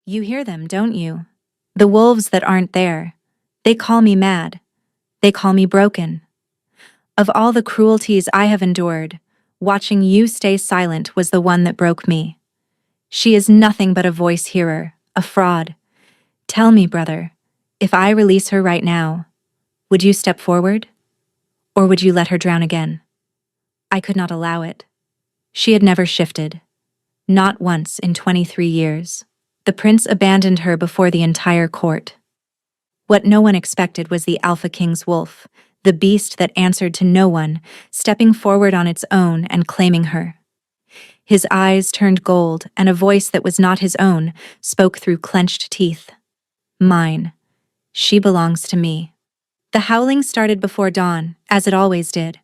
You hear them, don't you? The wolves that aren't there. They call me mad. They call me broken. Of all the cruelties I have endured, watching you stay silent was the one that broke me. She is nothing but a voice hearer, a fraud. Tell me, brother, if I release her right now, would you step forward? Or would you let her drown again? I could not allow it. She had never shifted. Not once in 23 years. The prince abandoned her before the entire court. What no one expected was the Alpha King's wolf, the beast that answered to no one, stepping forward on its own and claiming her. His eyes turned gold, and a voice that was not his own spoke through clenched teeth. Mine. She belongs to me. The howling started before dawn, as it always did.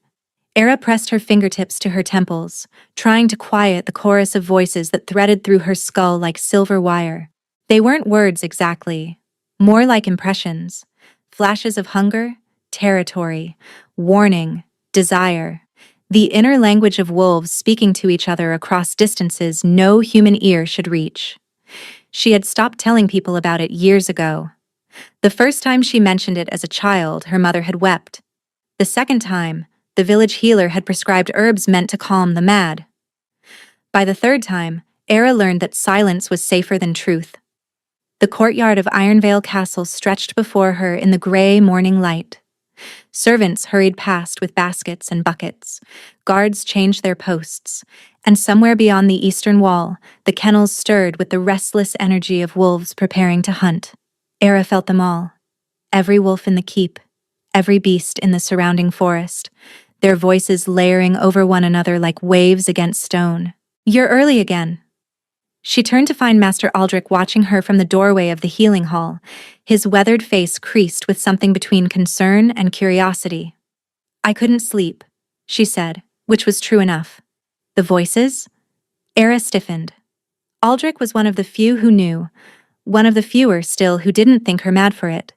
Era pressed her fingertips to her temples, trying to quiet the chorus of voices that threaded through her skull like silver wire. They weren't words exactly, more like impressions, flashes of hunger, territory, warning, desire. The inner language of wolves speaking to each other across distances no human ear should reach. She had stopped telling people about it years ago. The first time she mentioned it as a child, her mother had wept. The second time, the village healer had prescribed herbs meant to calm the mad. By the third time, Era learned that silence was safer than truth. The courtyard of Ironvale Castle stretched before her in the gray morning light. Servants hurried past with baskets and buckets. Guards changed their posts. And somewhere beyond the eastern wall, the kennels stirred with the restless energy of wolves preparing to hunt. Era felt them all. Every wolf in the keep, every beast in the surrounding forest, their voices layering over one another like waves against stone. You're early again. She turned to find Master Aldrich watching her from the doorway of the healing hall, his weathered face creased with something between concern and curiosity. I couldn't sleep, she said, which was true enough. The voices? Era stiffened. Aldrich was one of the few who knew, one of the fewer still who didn't think her mad for it.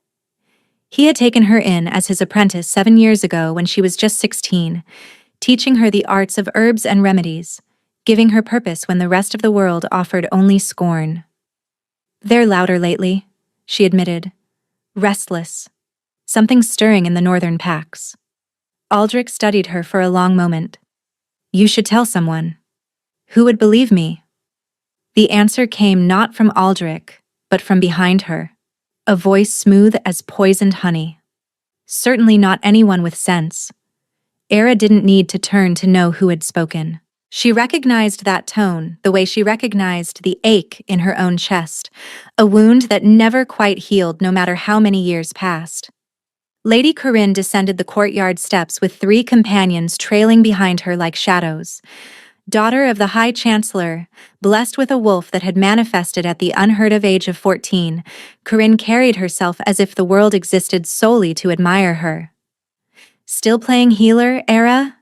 He had taken her in as his apprentice 7 years ago when she was just 16, teaching her the arts of herbs and remedies, giving her purpose when the rest of the world offered only scorn. They're louder lately, she admitted. Restless. Something stirring in the northern packs. Aldrich studied her for a long moment. You should tell someone. Who would believe me? The answer came not from Aldrich, but from behind her. A voice smooth as poisoned honey. Certainly not anyone with sense. Era didn't need to turn to know who had spoken. She recognized that tone, the way she recognized the ache in her own chest, a wound that never quite healed no matter how many years passed. Lady Corinne descended the courtyard steps with 3 companions trailing behind her like shadows. Daughter of the High Chancellor, blessed with a wolf that had manifested at the unheard-of age of 14, Corinne carried herself as if the world existed solely to admire her. Still playing healer, Era?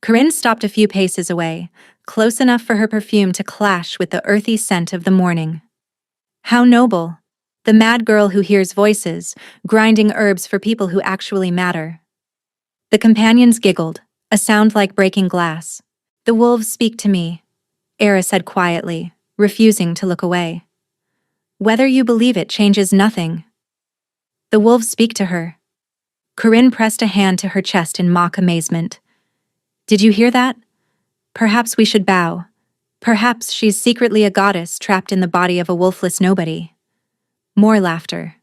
Corinne stopped a few paces away, close enough for her perfume to clash with the earthy scent of the morning. How noble! The mad girl who hears voices, grinding herbs for people who actually matter. The companions giggled, a sound like breaking glass. The wolves speak to me, Era said quietly, refusing to look away. Whether you believe it changes nothing. The wolves speak to her. Corinne pressed a hand to her chest in mock amazement. Did you hear that? Perhaps we should bow. Perhaps she's secretly a goddess trapped in the body of a wolfless nobody. More laughter.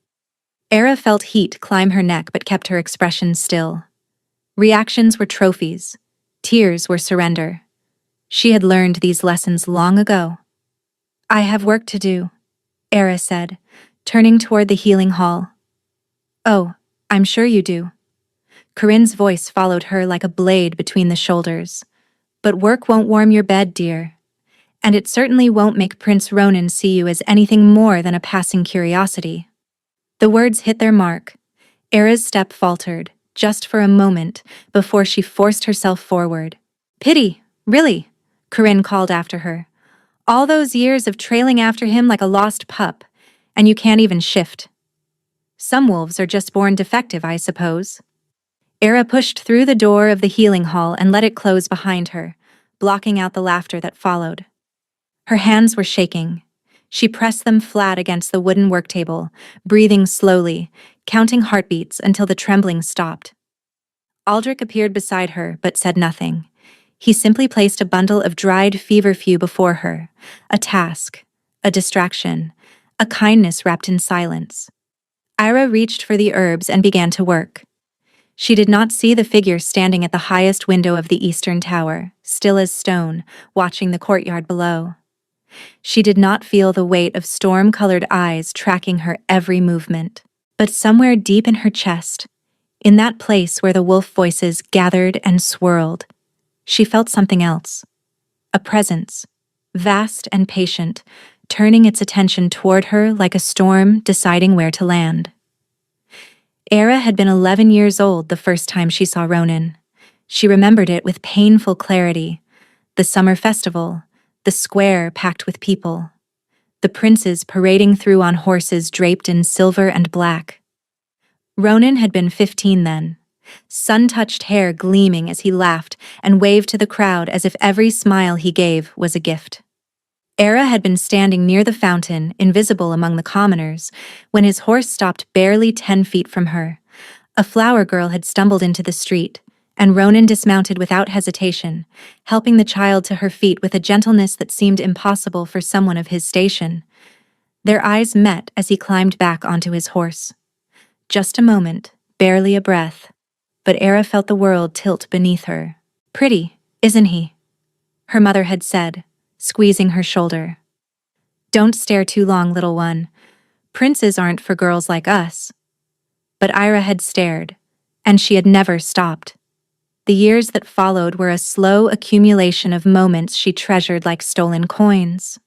Era felt heat climb her neck but kept her expression still. Reactions were trophies. Tears were surrender. She had learned these lessons long ago. I have work to do, Era said, turning toward the healing hall. Oh, I'm sure you do. Corinne's voice followed her like a blade between the shoulders. But work won't warm your bed, dear. And it certainly won't make Prince Ronan see you as anything more than a passing curiosity. The words hit their mark. Era's step faltered, just for a moment, before she forced herself forward. Pity, really, Corinne called after her. All those years of trailing after him like a lost pup, and you can't even shift. Some wolves are just born defective, I suppose. Era pushed through the door of the healing hall and let it close behind her, blocking out the laughter that followed. Her hands were shaking. She pressed them flat against the wooden work table, breathing slowly, counting heartbeats until the trembling stopped. Aldrich appeared beside her but said nothing. He simply placed a bundle of dried feverfew before her, a task, a distraction, a kindness wrapped in silence. Ira reached for the herbs and began to work. She did not see the figure standing at the highest window of the eastern tower, still as stone, watching the courtyard below. She did not feel the weight of storm-colored eyes tracking her every movement. But somewhere deep in her chest, in that place where the wolf voices gathered and swirled, she felt something else. A presence, vast and patient, turning its attention toward her like a storm deciding where to land. Era had been 11 years old the first time she saw Ronan. She remembered it with painful clarity. The summer festival, the square packed with people, the princes parading through on horses draped in silver and black. Ronan had been 15 then, sun-touched hair gleaming as he laughed and waved to the crowd as if every smile he gave was a gift. Era had been standing near the fountain, invisible among the commoners, when his horse stopped barely 10 feet from her. A flower girl had stumbled into the street, and Ronan dismounted without hesitation, helping the child to her feet with a gentleness that seemed impossible for someone of his station. Their eyes met as he climbed back onto his horse. Just a moment, barely a breath, but Era felt the world tilt beneath her. "Pretty, isn't he?" her mother had said, squeezing her shoulder. "Don't stare too long, little one. Princes aren't for girls like us." But Ira had stared, and she had never stopped. The years that followed were a slow accumulation of moments she treasured like stolen coins.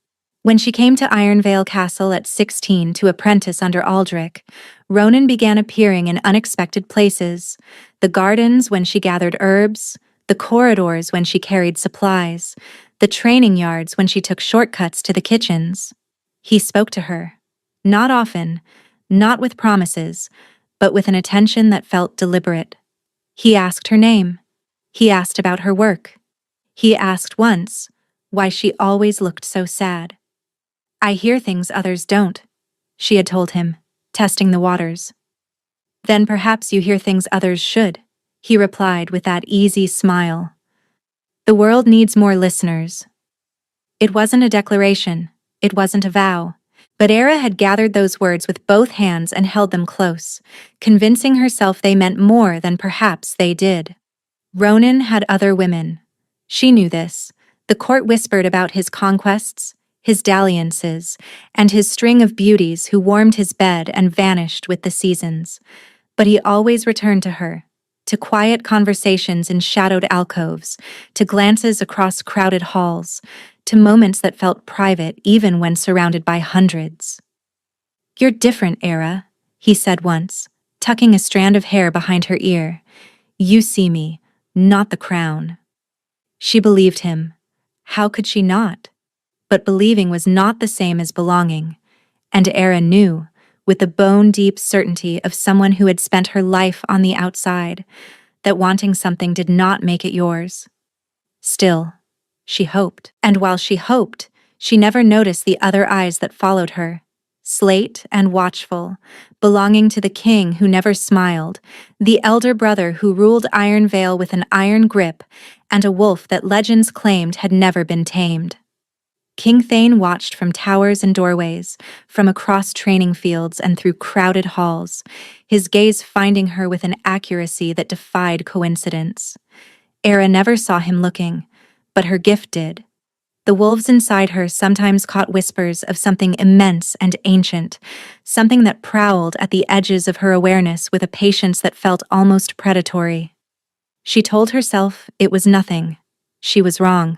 When she came to Ironvale Castle at 16 to apprentice under Aldrich, Ronan began appearing in unexpected places: the gardens when she gathered herbs, the corridors when she carried supplies, the training yards when she took shortcuts to the kitchens. He spoke to her. Not often, not with promises, but with an attention that felt deliberate. He asked her name. He asked about her work. He asked once why she always looked so sad. "I hear things others don't," she had told him, testing the waters. "Then perhaps you hear things others should," he replied with that easy smile. "The world needs more listeners." It wasn't a declaration, it wasn't a vow, but Era had gathered those words with both hands and held them close, convincing herself they meant more than perhaps they did. Ronan had other women. She knew this. The court whispered about his conquests, his dalliances, and his string of beauties who warmed his bed and vanished with the seasons. But he always returned to her, to quiet conversations in shadowed alcoves, to glances across crowded halls, to moments that felt private even when surrounded by hundreds. "You're different, Era," he said once, tucking a strand of hair behind her ear. "You see me, not the crown." She believed him. How could she not? But believing was not the same as belonging, and Era knew, with the bone-deep certainty of someone who had spent her life on the outside, that wanting something did not make it yours. Still, she hoped. And while she hoped, she never noticed the other eyes that followed her, slate and watchful, belonging to the king who never smiled, the elder brother who ruled Ironvale with an iron grip, and a wolf that legends claimed had never been tamed. King Thane watched from towers and doorways, from across training fields and through crowded halls, his gaze finding her with an accuracy that defied coincidence. Era never saw him looking, but her gift did. The wolves inside her sometimes caught whispers of something immense and ancient, something that prowled at the edges of her awareness with a patience that felt almost predatory. She told herself it was nothing. She was wrong.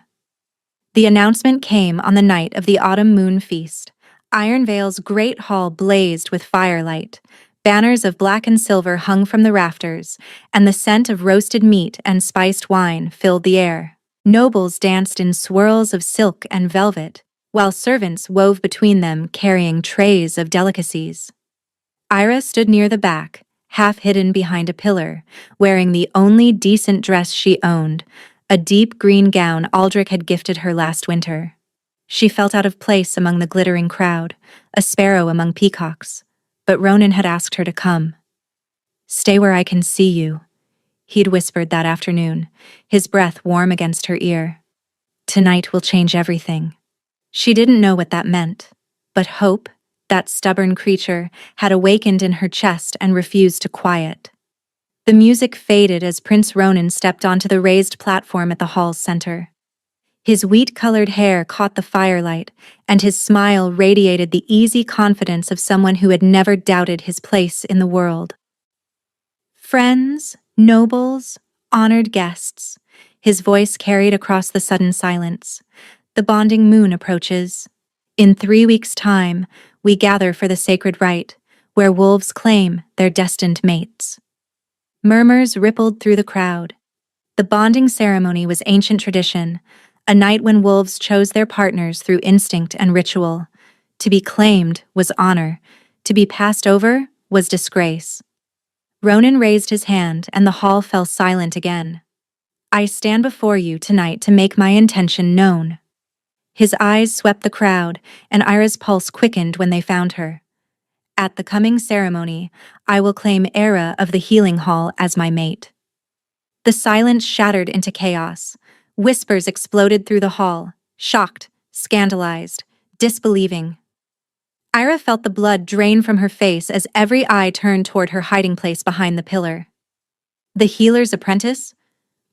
The announcement came on the night of the autumn moon feast. Ironvale's great hall blazed with firelight. Banners of black and silver hung from the rafters, and the scent of roasted meat and spiced wine filled the air. Nobles danced in swirls of silk and velvet, while servants wove between them carrying trays of delicacies. Ira stood near the back, half hidden behind a pillar, wearing the only decent dress she owned, a deep green gown Aldrich had gifted her last winter. She felt out of place among the glittering crowd, a sparrow among peacocks. But Ronan had asked her to come. "Stay where I can see you," he'd whispered that afternoon, his breath warm against her ear. "Tonight will change everything." She didn't know what that meant, but hope, that stubborn creature, had awakened in her chest and refused to quiet. The music faded as Prince Ronan stepped onto the raised platform at the hall's center. His wheat-colored hair caught the firelight, and his smile radiated the easy confidence of someone who had never doubted his place in the world. "Friends, nobles, honored guests," his voice carried across the sudden silence. "The bonding moon approaches. In 3 weeks' time, we gather for the sacred rite, where wolves claim their destined mates." Murmurs rippled through the crowd. The bonding ceremony was ancient tradition, a night when wolves chose their partners through instinct and ritual. To be claimed was honor, to be passed over was disgrace. Ronan raised his hand and the hall fell silent again. "I stand before you tonight to make my intention known." His eyes swept the crowd, and Ira's pulse quickened when they found her. "At the coming ceremony, I will claim Era of the Healing Hall as my mate." The silence shattered into chaos. Whispers exploded through the hall, shocked, scandalized, disbelieving. Ira felt the blood drain from her face as every eye turned toward her hiding place behind the pillar. The healer's apprentice?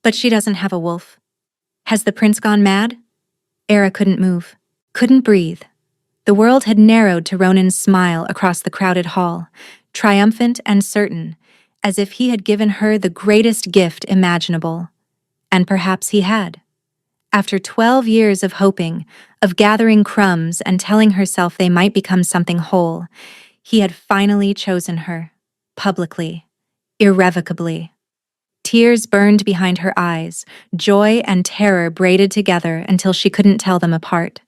But she doesn't have a wolf. Has the prince gone mad? Era couldn't move, couldn't breathe. The world had narrowed to Ronan's smile across the crowded hall, triumphant and certain, as if he had given her the greatest gift imaginable. And perhaps he had. After 12 years of hoping, of gathering crumbs and telling herself they might become something whole, he had finally chosen her, publicly, irrevocably. Tears burned behind her eyes, joy and terror braided together until she couldn't tell them apart.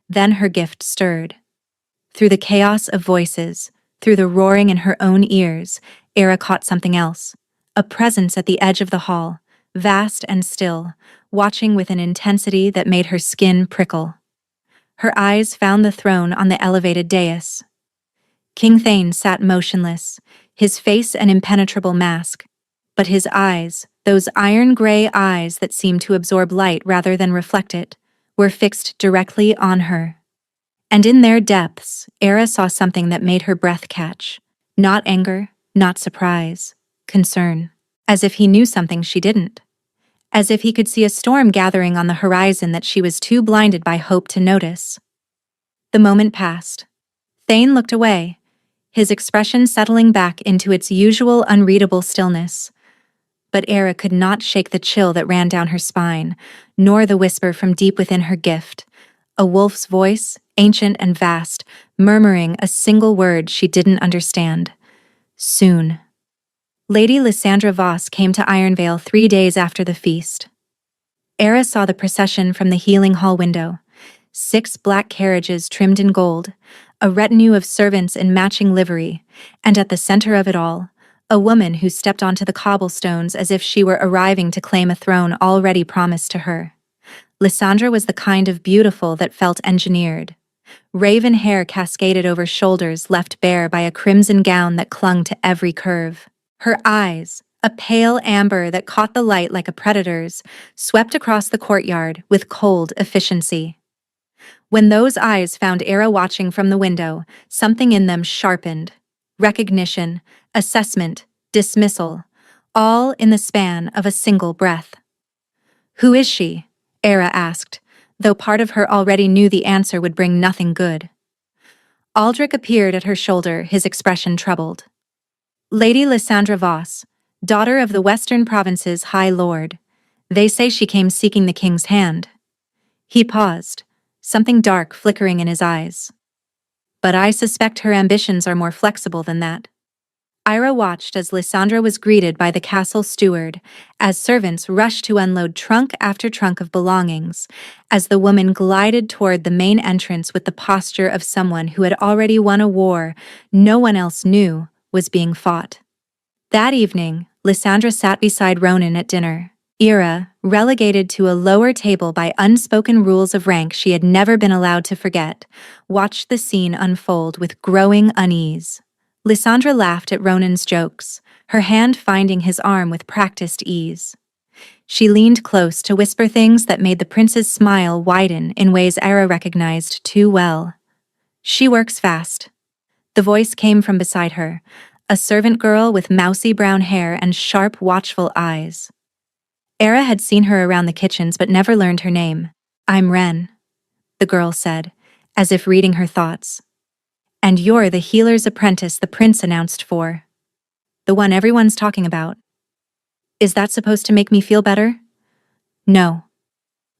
Then her gift stirred. Through the chaos of voices, through the roaring in her own ears, Era caught something else, a presence at the edge of the hall, vast and still, watching with an intensity that made her skin prickle. Her eyes found the throne on the elevated dais. King Thane sat motionless, his face an impenetrable mask, but his eyes, those iron-gray eyes that seemed to absorb light rather than reflect it, were fixed directly on her. And in their depths, Era saw something that made her breath catch. Not anger, not surprise, concern. As if he knew something she didn't. As if he could see a storm gathering on the horizon that she was too blinded by hope to notice. The moment passed. Thane looked away, his expression settling back into its usual unreadable stillness. But Era could not shake the chill that ran down her spine, nor the whisper from deep within her gift, a wolf's voice, ancient and vast, murmuring a single word she didn't understand. Soon. Lady Lysandra Voss came to Ironvale 3 days after the feast. Era saw the procession from the healing hall window, 6 black carriages trimmed in gold, a retinue of servants in matching livery, and at the center of it all, a woman who stepped onto the cobblestones as if she were arriving to claim a throne already promised to her. Lysandra was the kind of beautiful that felt engineered. Raven hair cascaded over shoulders left bare by a crimson gown that clung to every curve. Her eyes, a pale amber that caught the light like a predator's, swept across the courtyard with cold efficiency. When those eyes found Era watching from the window, something in them sharpened. Recognition, assessment, dismissal, all in the span of a single breath. "Who is she?" Era asked, though part of her already knew the answer would bring nothing good. Aldrich appeared at her shoulder, his expression troubled. "Lady Lysandra Voss, daughter of the Western Province's High Lord. They say she came seeking the king's hand." He paused, something dark flickering in his eyes. "But I suspect her ambitions are more flexible than that." Ira watched as Lysandra was greeted by the castle steward, as servants rushed to unload trunk after trunk of belongings, as the woman glided toward the main entrance with the posture of someone who had already won a war no one else knew was being fought. That evening, Lysandra sat beside Ronan at dinner, Ira, relegated to a lower table by unspoken rules of rank she had never been allowed to forget, watched the scene unfold with growing unease. Lysandra laughed at Ronan's jokes, her hand finding his arm with practiced ease. She leaned close to whisper things that made the prince's smile widen in ways Ira recognized too well. She works fast. The voice came from beside her, a servant girl with mousy brown hair and sharp, watchful eyes. Era had seen her around the kitchens but never learned her name. "I'm Ren," the girl said, as if reading her thoughts. "And you're the healer's apprentice the prince announced for. The one everyone's talking about. Is that supposed to make me feel better?" "No."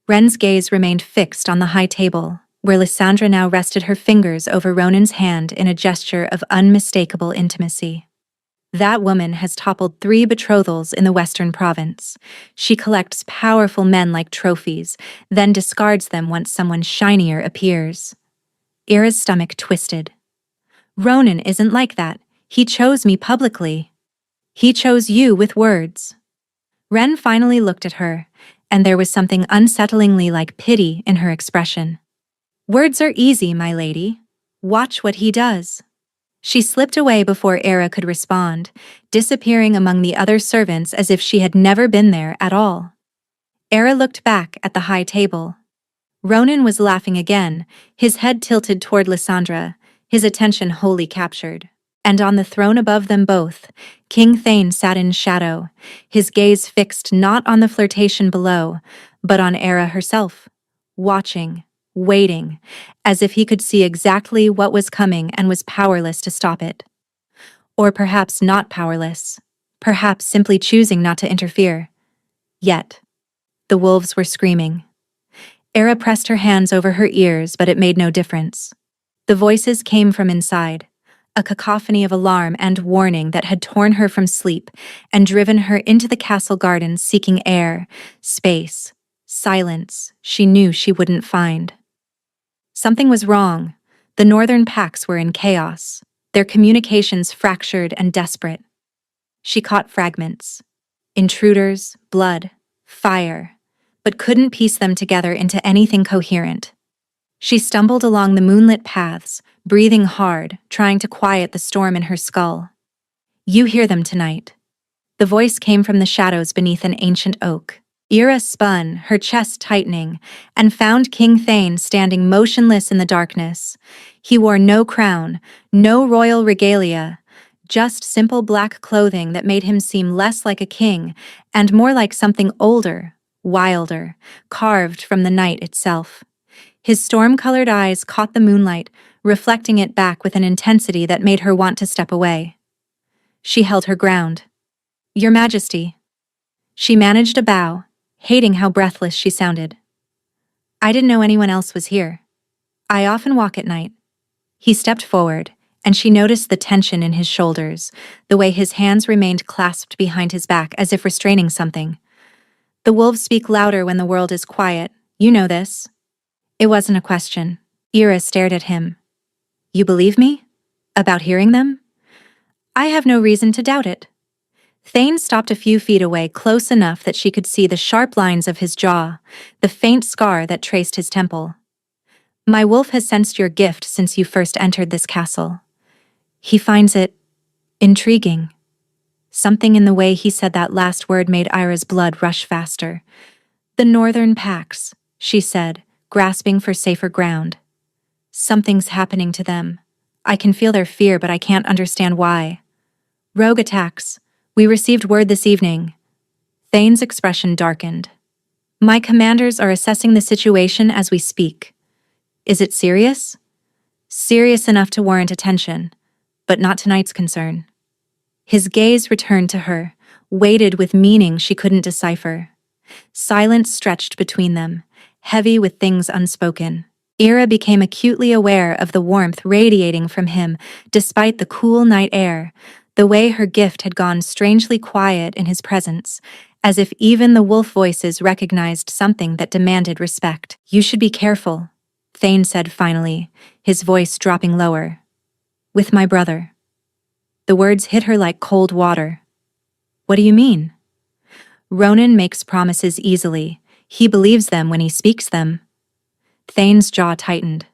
Ren's gaze remained fixed on the high table, where Lysandra now rested her fingers over Ronan's hand in a gesture of unmistakable intimacy. "That woman has toppled 3 betrothals in the Western Province. She collects powerful men like trophies, then discards them once someone shinier appears." Ira's stomach twisted. "Ronan isn't like that. He chose me publicly. He chose you with words." Ren finally looked at her, and there was something unsettlingly like pity in her expression. "Words are easy, my lady. Watch what he does." She slipped away before Era could respond, disappearing among the other servants as if she had never been there at all. Era looked back at the high table. Ronan was laughing again, his head tilted toward Lysandra, his attention wholly captured. And on the throne above them both, King Thane sat in shadow, his gaze fixed not on the flirtation below, but on Era herself, watching, waiting, as if he could see exactly what was coming and was powerless to stop it. Or perhaps not powerless, perhaps simply choosing not to interfere. Yet, the wolves were screaming. Era pressed her hands over her ears, but it made no difference. The voices came from inside, a cacophony of alarm and warning that had torn her from sleep and driven her into the castle gardens seeking air, space, silence she knew she wouldn't find. Something was wrong. The northern packs were in chaos, their communications fractured and desperate. She caught fragments. Intruders, blood, fire, but couldn't piece them together into anything coherent. She stumbled along the moonlit paths, breathing hard, trying to quiet the storm in her skull. "You hear them tonight." The voice came from the shadows beneath an ancient oak. Ira spun, her chest tightening, and found King Thane standing motionless in the darkness. He wore no crown, no royal regalia, just simple black clothing that made him seem less like a king and more like something older, wilder, carved from the night itself. His storm-colored eyes caught the moonlight, reflecting it back with an intensity that made her want to step away. She held her ground. "Your Majesty." She managed a bow, hating how breathless she sounded. "I didn't know anyone else was here. I often walk at night." He stepped forward, and she noticed the tension in his shoulders, the way his hands remained clasped behind his back as if restraining something. "The wolves speak louder when the world is quiet. You know this." It wasn't a question. Ira stared at him. "You believe me? About hearing them?" "I have no reason to doubt it." Thane stopped a few feet away, close enough that she could see the sharp lines of his jaw, the faint scar that traced his temple. "My wolf has sensed your gift since you first entered this castle. He finds it intriguing." Something in the way he said that last word made Ira's blood rush faster. "The northern packs," she said, grasping for safer ground. "Something's happening to them. I can feel their fear, but I can't understand why. Rogue attacks. We received word this evening." Thane's expression darkened. "My commanders are assessing the situation as we speak." "Is it serious?" "Serious enough to warrant attention, but not tonight's concern." His gaze returned to her, weighted with meaning she couldn't decipher. Silence stretched between them, heavy with things unspoken. Ira became acutely aware of the warmth radiating from him despite the cool night air, the way her gift had gone strangely quiet in his presence, as if even the wolf voices recognized something that demanded respect. "You should be careful," Thane said finally, his voice dropping lower. "With my brother." The words hit her like cold water. "What do you mean?" Ronan makes promises easily. He believes them when he speaks them. Thane's jaw tightened.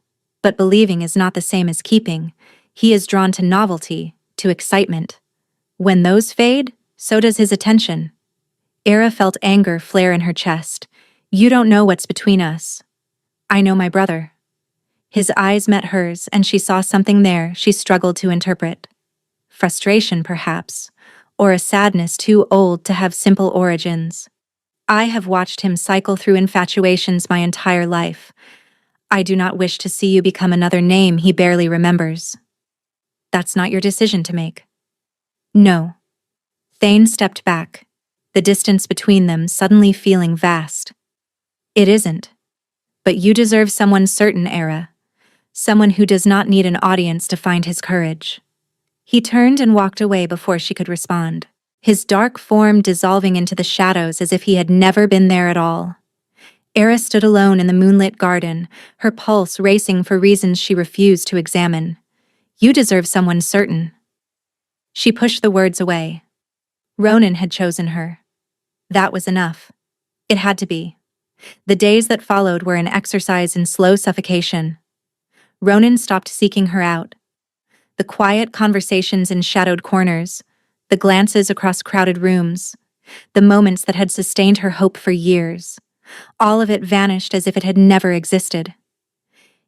But believing is not the same as keeping. He is drawn to novelty, to excitement. When those fade, so does his attention. Era felt anger flare in her chest. You don't know what's between us. I know my brother. His eyes met hers, and she saw something there she struggled to interpret. Frustration, perhaps, or a sadness too old to have simple origins. I have watched him cycle through infatuations my entire life. I do not wish to see you become another name he barely remembers. That's not your decision to make. No. Thane stepped back, the distance between them suddenly feeling vast. It isn't. But you deserve someone certain, Era. Someone who does not need an audience to find his courage. He turned and walked away before she could respond, his dark form dissolving into the shadows as if he had never been there at all. Era stood alone in the moonlit garden, her pulse racing for reasons she refused to examine. You deserve someone certain. She pushed the words away. Ronan had chosen her. That was enough. It had to be. The days that followed were an exercise in slow suffocation. Ronan stopped seeking her out. The quiet conversations in shadowed corners, the glances across crowded rooms, the moments that had sustained her hope for years. All of it vanished as if it had never existed.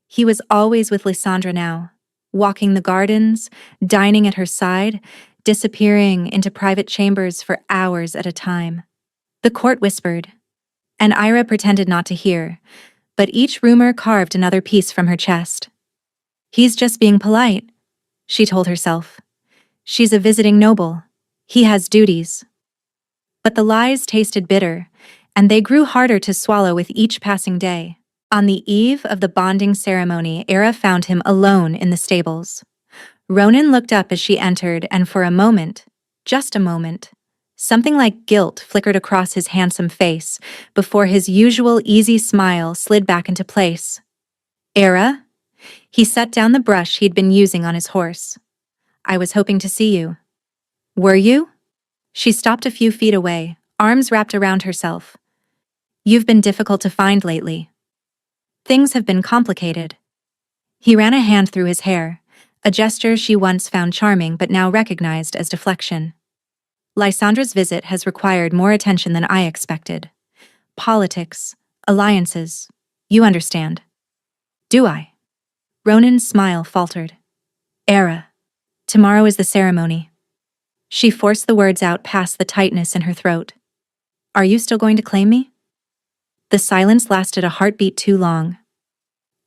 He was always with Lysandra now, walking the gardens, dining at her side, disappearing into private chambers for hours at a time. The court whispered, and Ira pretended not to hear, but each rumor carved another piece from her chest. He's just being polite, she told herself. She's a visiting noble. He has duties. But the lies tasted bitter, and they grew harder to swallow with each passing day. On the eve of the bonding ceremony, Era found him alone in the stables. Ronan looked up as she entered, and for a moment, just a moment, something like guilt flickered across his handsome face before his usual easy smile slid back into place. Era? He set down the brush he'd been using on his horse. I was hoping to see you. Were you? She stopped a few feet away, arms wrapped around herself. You've been difficult to find lately. Things have been complicated. He ran a hand through his hair, a gesture she once found charming but now recognized as deflection. Lysandra's visit has required more attention than I expected. Politics, alliances, you understand. Do I? Ronan's smile faltered. Era. Tomorrow is the ceremony. She forced the words out past the tightness in her throat. Are you still going to claim me? The silence lasted a heartbeat too long.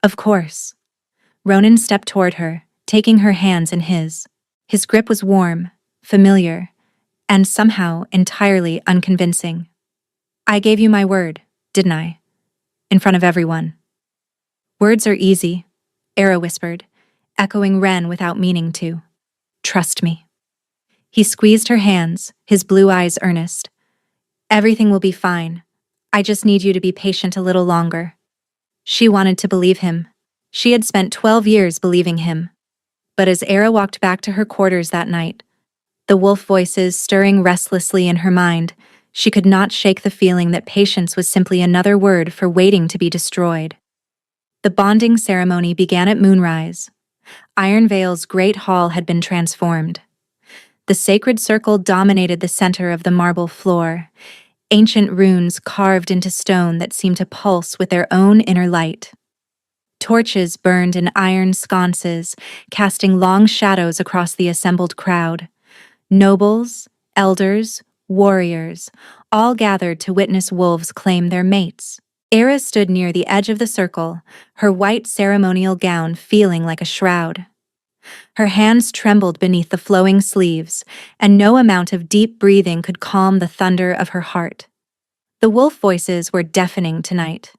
Of course. Ronan stepped toward her, taking her hands in his. His grip was warm, familiar, and somehow entirely unconvincing. I gave you my word, didn't I? In front of everyone. Words are easy, Era whispered, echoing Ren without meaning to. Trust me. He squeezed her hands, his blue eyes earnest. Everything will be fine. I just need you to be patient a little longer. She wanted to believe him. She had spent 12 years believing him. But as Era walked back to her quarters that night, the wolf voices stirring restlessly in her mind, she could not shake the feeling that patience was simply another word for waiting to be destroyed. The bonding ceremony began at moonrise. Ironvale's great hall had been transformed. The sacred circle dominated the center of the marble floor, ancient runes carved into stone that seemed to pulse with their own inner light. Torches burned in iron sconces, casting long shadows across the assembled crowd. Nobles, elders, warriors, all gathered to witness wolves claim their mates. Era stood near the edge of the circle, her white ceremonial gown feeling like a shroud. Her hands trembled beneath the flowing sleeves, and no amount of deep breathing could calm the thunder of her heart. The wolf voices were deafening tonight.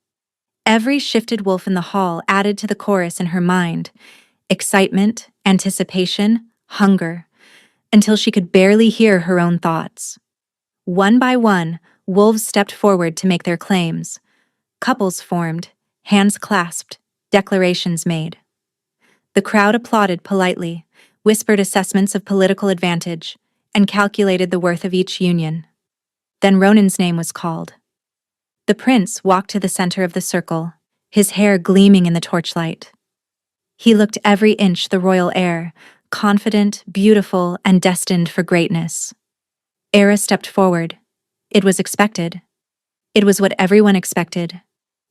Every shifted wolf in the hall added to the chorus in her mind, excitement, anticipation, hunger, until she could barely hear her own thoughts. One by one, wolves stepped forward to make their claims. Couples formed, hands clasped, declarations made. The crowd applauded politely, whispered assessments of political advantage, and calculated the worth of each union. Then Ronan's name was called. The prince walked to the center of the circle, his hair gleaming in the torchlight. He looked every inch the royal heir, confident, beautiful, and destined for greatness. Era stepped forward. It was expected. It was what everyone expected.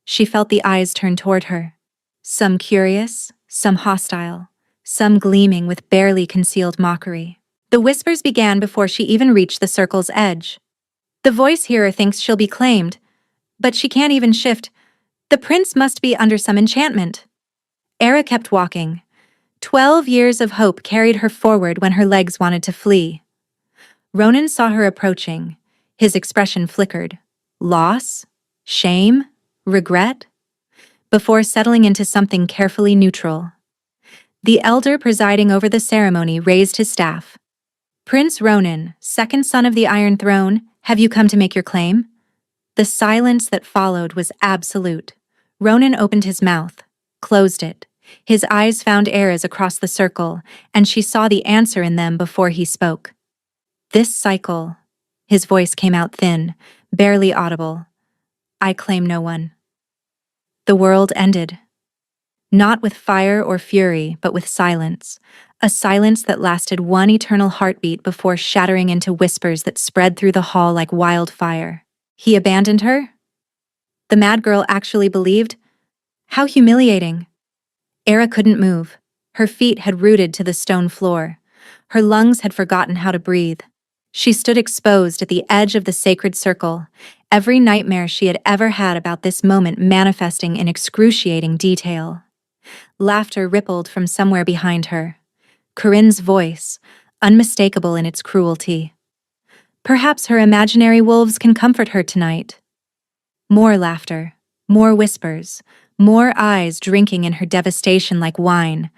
She felt the eyes turn toward her. Some curious, some hostile, some gleaming with barely concealed mockery. The whispers began before she even reached the circle's edge. The voice hearer thinks she'll be claimed, but she can't even shift. The prince must be under some enchantment. Era kept walking. 12 years of hope carried her forward when her legs wanted to flee. Ronan saw her approaching. His expression flickered. Loss? Shame? Regret? Before settling into something carefully neutral. The elder presiding over the ceremony raised his staff. Prince Ronan, second son of the Iron Throne, have you come to make your claim? The silence that followed was absolute. Ronan opened his mouth, closed it. His eyes found Era's across the circle, and she saw the answer in them before he spoke. This cycle, his voice came out thin, barely audible. I claim no one. The world ended. Not with fire or fury, but with silence. A silence that lasted one eternal heartbeat before shattering into whispers that spread through the hall like wildfire. He abandoned her? The mad girl actually believed? How humiliating. Era couldn't move. Her feet had rooted to the stone floor. Her lungs had forgotten how to breathe. She stood exposed at the edge of the sacred circle, every nightmare she had ever had about this moment manifesting in excruciating detail. Laughter rippled from somewhere behind her. Corinne's voice, unmistakable in its cruelty. Perhaps her imaginary wolves can comfort her tonight. More laughter, more whispers, more eyes drinking in her devastation like wine.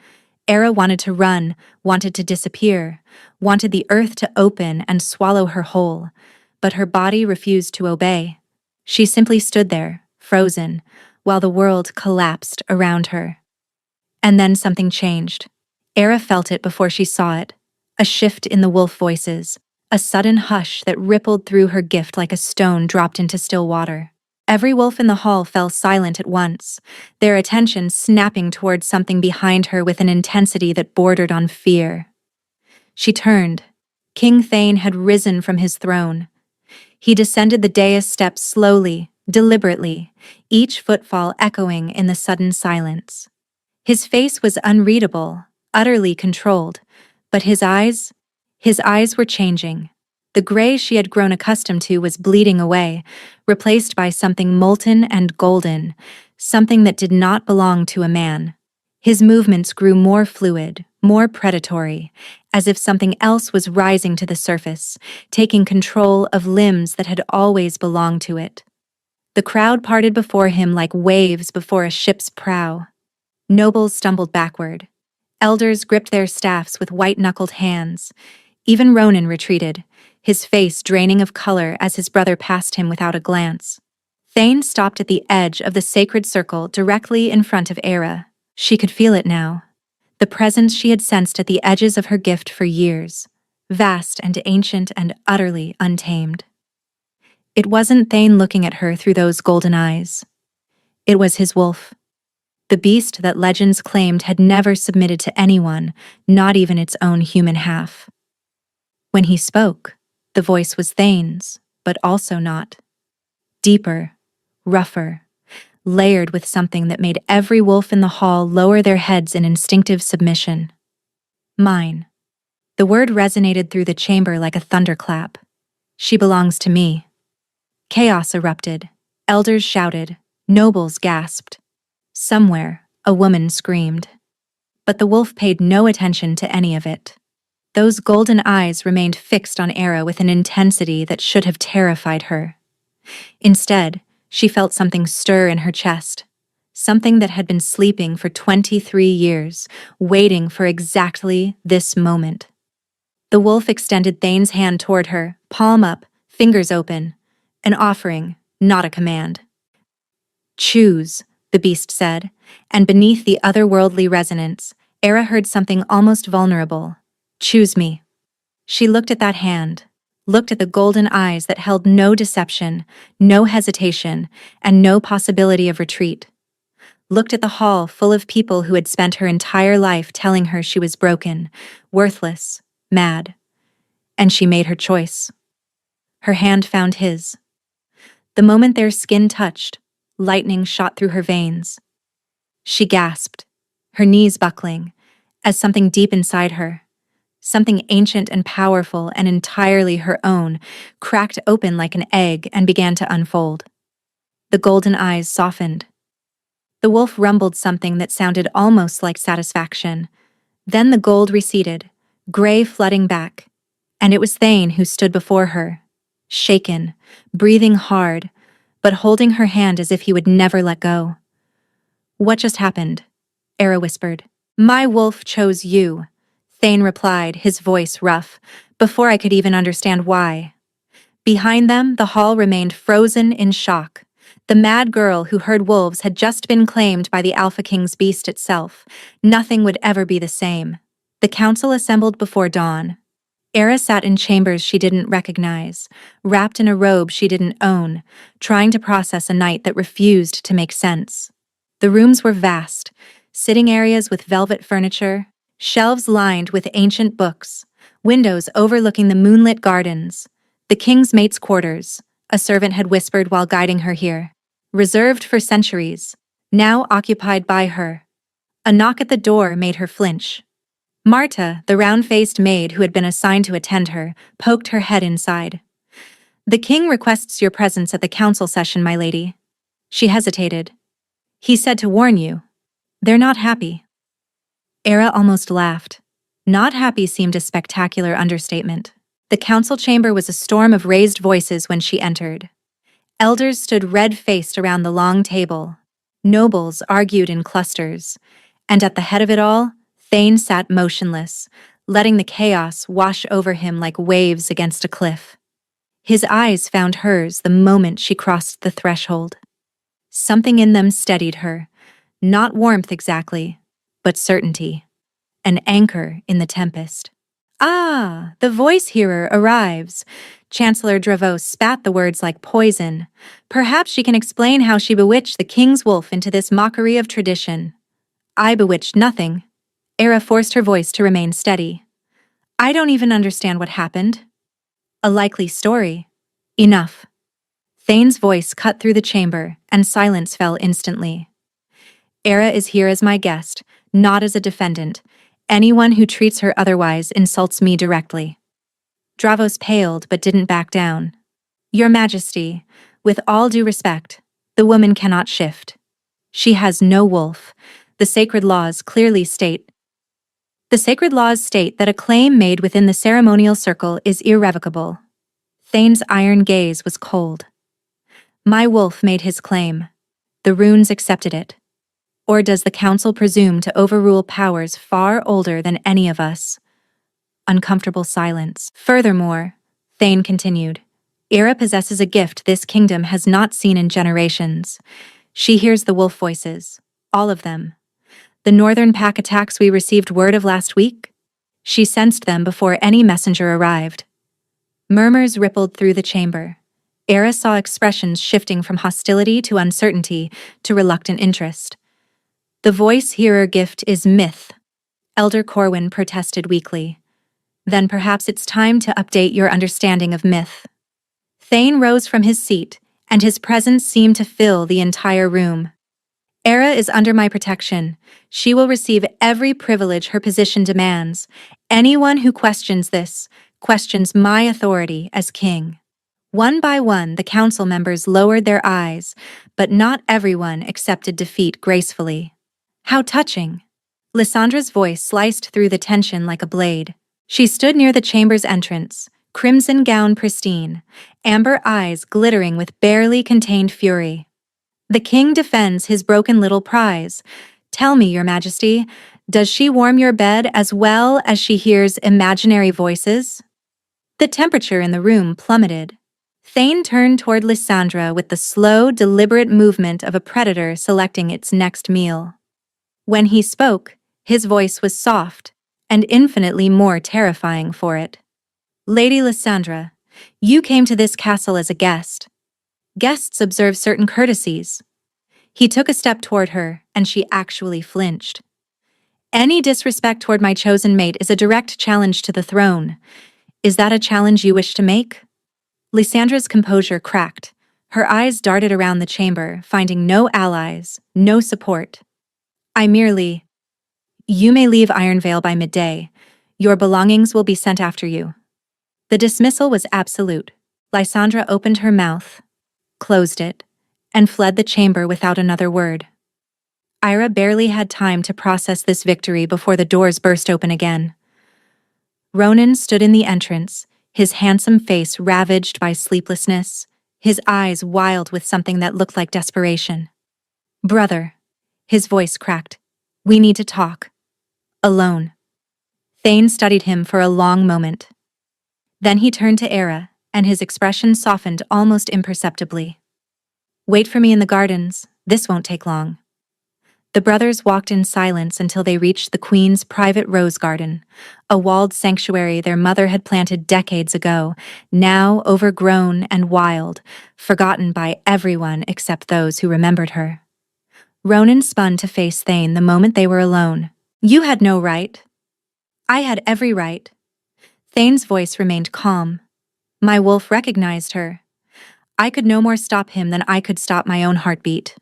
Era wanted to run, wanted to disappear, wanted the earth to open and swallow her whole, but her body refused to obey. She simply stood there, frozen, while the world collapsed around her. And then something changed. Era felt it before she saw it. A shift in the wolf voices, a sudden hush that rippled through her gift like a stone dropped into still water. Every wolf in the hall fell silent at once, their attention snapping towards something behind her with an intensity that bordered on fear. She turned. King Thane had risen from his throne. He descended the dais steps slowly, deliberately, each footfall echoing in the sudden silence. His face was unreadable, utterly controlled, but his eyes were changing. The gray she had grown accustomed to was bleeding away, replaced by something molten and golden, something that did not belong to a man. His movements grew more fluid, more predatory, as if something else was rising to the surface, taking control of limbs that had always belonged to it. The crowd parted before him like waves before a ship's prow. Nobles stumbled backward. Elders gripped their staffs with white-knuckled hands. Even Ronan retreated, his face draining of color as his brother passed him without a glance. Thane stopped at the edge of the sacred circle directly in front of Era. She could feel it now. The presence she had sensed at the edges of her gift for years. Vast and ancient and utterly untamed. It wasn't Thane looking at her through those golden eyes. It was his wolf. The beast that legends claimed had never submitted to anyone, not even its own human half. When he spoke, the voice was Thane's, but also not. Deeper, rougher, layered with something that made every wolf in the hall lower their heads in instinctive submission. Mine. The word resonated through the chamber like a thunderclap. She belongs to me. Chaos erupted. Elders shouted. Nobles gasped. Somewhere, a woman screamed. But the wolf paid no attention to any of it. Those golden eyes remained fixed on Era with an intensity that should have terrified her. Instead, she felt something stir in her chest, something that had been sleeping for 23 years, waiting for exactly this moment. The wolf extended Thane's hand toward her, palm up, fingers open, an offering, not a command. Choose, the beast said, and beneath the otherworldly resonance, Era heard something almost vulnerable. Choose me. She looked at that hand, looked at the golden eyes that held no deception, no hesitation, and no possibility of retreat. Looked at the hall full of people who had spent her entire life telling her she was broken, worthless, mad. And she made her choice. Her hand found his. The moment their skin touched, lightning shot through her veins. She gasped, her knees buckling, as something deep inside her, something ancient and powerful and entirely her own, cracked open like an egg and began to unfold. The golden eyes softened. The wolf rumbled something that sounded almost like satisfaction. Then the gold receded, gray flooding back, and it was Thane who stood before her, shaken, breathing hard, but holding her hand as if he would never let go. "What just happened?" Era whispered. "My wolf chose you," Thane replied, his voice rough, before I could even understand why. Behind them, the hall remained frozen in shock. The mad girl who heard wolves had just been claimed by the Alpha King's beast itself. Nothing would ever be the same. The council assembled before dawn. Era sat in chambers she didn't recognize, wrapped in a robe she didn't own, trying to process a night that refused to make sense. The rooms were vast, sitting areas with velvet furniture, shelves lined with ancient books, windows overlooking the moonlit gardens. The king's mate's quarters, a servant had whispered while guiding her here. Reserved for centuries, now occupied by her. A knock at the door made her flinch. Marta, the round-faced maid who had been assigned to attend her, poked her head inside. "The king requests your presence at the council session, my lady." She hesitated. "He said to warn you. They're not happy." Era almost laughed. Not happy seemed a spectacular understatement. The council chamber was a storm of raised voices when she entered. Elders stood red-faced around the long table. Nobles argued in clusters. And at the head of it all, Thane sat motionless, letting the chaos wash over him like waves against a cliff. His eyes found hers the moment she crossed the threshold. Something in them steadied her, not warmth exactly, but certainty. An anchor in the tempest. "Ah, the voice hearer arrives." Chancellor Dravos spat the words like poison. "Perhaps she can explain how she bewitched the king's wolf into this mockery of tradition." "I bewitched nothing." Era forced her voice to remain steady. "I don't even understand what happened." "A likely story." "Enough." Thane's voice cut through the chamber, and silence fell instantly. "Era is here as my guest, not as a defendant. Anyone who treats her otherwise insults me directly." Dravos paled but didn't back down. "Your Majesty, with all due respect, the woman cannot shift. She has no wolf. The sacred laws state that a claim made within the ceremonial circle is irrevocable." Thane's iron gaze was cold. "My wolf made his claim. The runes accepted it. Or does the council presume to overrule powers far older than any of us?" Uncomfortable silence. "Furthermore," Thane continued, "Era possesses a gift this kingdom has not seen in generations. She hears the wolf voices, all of them. The northern pack attacks we received word of last week? She sensed them before any messenger arrived." Murmurs rippled through the chamber. Era saw expressions shifting from hostility to uncertainty to reluctant interest. "The voice-hearer gift is myth," Elder Corwin protested weakly. "Then perhaps it's time to update your understanding of myth." Thane rose from his seat, and his presence seemed to fill the entire room. "Era is under my protection. She will receive every privilege her position demands. Anyone who questions this questions my authority as king." One by one, the council members lowered their eyes, but not everyone accepted defeat gracefully. "How touching!" Lysandra's voice sliced through the tension like a blade. She stood near the chamber's entrance, crimson gown pristine, amber eyes glittering with barely contained fury. "The king defends his broken little prize. Tell me, your majesty, does she warm your bed as well as she hears imaginary voices?" The temperature in the room plummeted. Thane turned toward Lysandra with the slow, deliberate movement of a predator selecting its next meal. When he spoke, his voice was soft, and infinitely more terrifying for it. "Lady Lysandra, You came to this castle as a guest. Guests observe certain courtesies. He took a step toward her, and she actually flinched. Any disrespect toward my chosen mate is a direct challenge to the throne. Is that a challenge you wish to make? Lysandra's composure cracked. Her eyes darted around the chamber, finding no allies, no support. You may leave Ironvale by midday. Your belongings will be sent after you. The dismissal was absolute. Lysandra opened her mouth, closed it, and fled the chamber without another word. Ira barely had time to process this victory before the doors burst open again. Ronan stood in the entrance, his handsome face ravaged by sleeplessness, his eyes wild with something that looked like desperation. "Brother," his voice cracked, "we need to talk. Alone." Thane studied him for a long moment. Then he turned to Era, and his expression softened almost imperceptibly. "Wait for me in the gardens, this won't take long." The brothers walked in silence until they reached the Queen's private rose garden, a walled sanctuary their mother had planted decades ago, now overgrown and wild, forgotten by everyone except those who remembered her. Ronan spun to face Thane the moment they were alone. "You had no right." "I had every right." Thane's voice remained calm. "My wolf recognized her. I could no more stop him than I could stop my own heartbeat.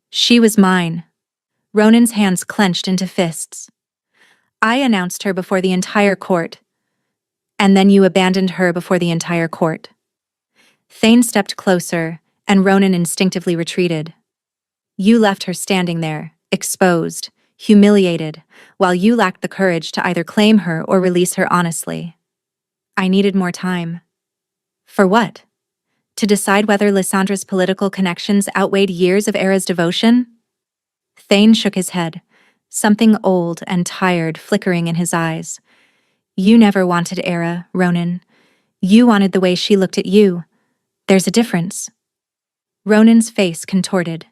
She was mine." Ronan's hands clenched into fists. "I announced her before the entire court. And then you abandoned her before the entire court." Thane stepped closer, and Ronan instinctively retreated. "You left her standing there, exposed, humiliated, while you lacked the courage to either claim her or release her honestly. I needed more time." "For what? To decide whether Lysandra's political connections outweighed years of Era's devotion?" Thane shook his head, something old and tired flickering in his eyes. "You never wanted Era, Ronan. You wanted the way she looked at you. There's a difference." Ronan's face contorted.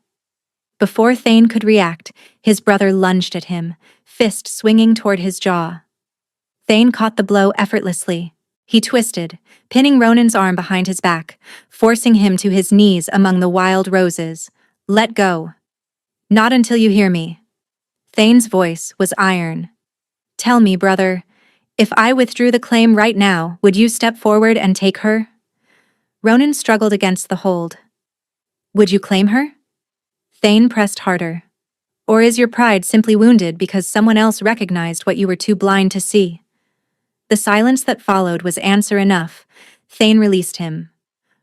Before Thane could react, his brother lunged at him, fist swinging toward his jaw. Thane caught the blow effortlessly. He twisted, pinning Ronan's arm behind his back, forcing him to his knees among the wild roses. "Let go." "Not until you hear me." Thane's voice was iron. "Tell me, brother, if I withdrew the claim right now, would you step forward and take her?" Ronan struggled against the hold. "Would you claim her?" Thane pressed harder. "Or is your pride simply wounded because someone else recognized what you were too blind to see?" The silence that followed was answer enough. Thane released him.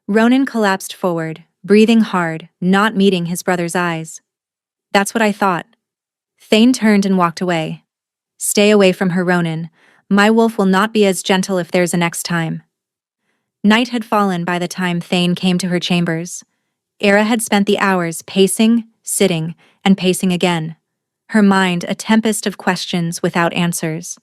Ronan collapsed forward, breathing hard, not meeting his brother's eyes. "That's what I thought." Thane turned and walked away. "Stay away from her, Ronan. My wolf will not be as gentle if there's a next time." Night had fallen by the time Thane came to her chambers. Era had spent the hours pacing, sitting, and pacing again, her mind a tempest of questions without answers.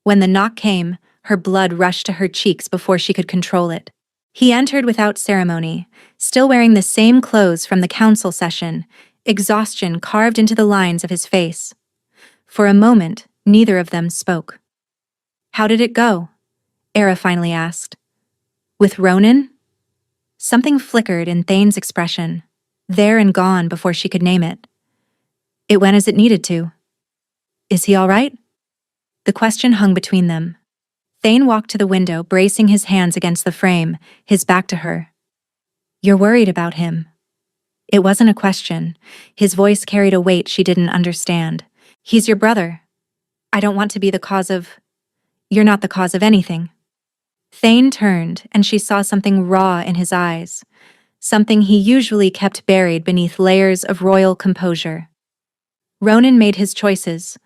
When the knock came, her blood rushed to her cheeks before she could control it. He entered without ceremony, still wearing the same clothes from the council session, exhaustion carved into the lines of his face. For a moment, neither of them spoke. "How did it go?" Era finally asked. "With Ronan?" Something flickered in Thane's expression, there and gone before she could name it. "It went as it needed to." "Is he all right?" The question hung between them. Thane walked to the window, bracing his hands against the frame, his back to her. "You're worried about him." It wasn't a question. His voice carried a weight she didn't understand. "He's your brother. I don't want to be the cause of—" "You're not the cause of anything." Thane turned, and she saw something raw in his eyes, something he usually kept buried beneath layers of royal composure. Ronan made his choices.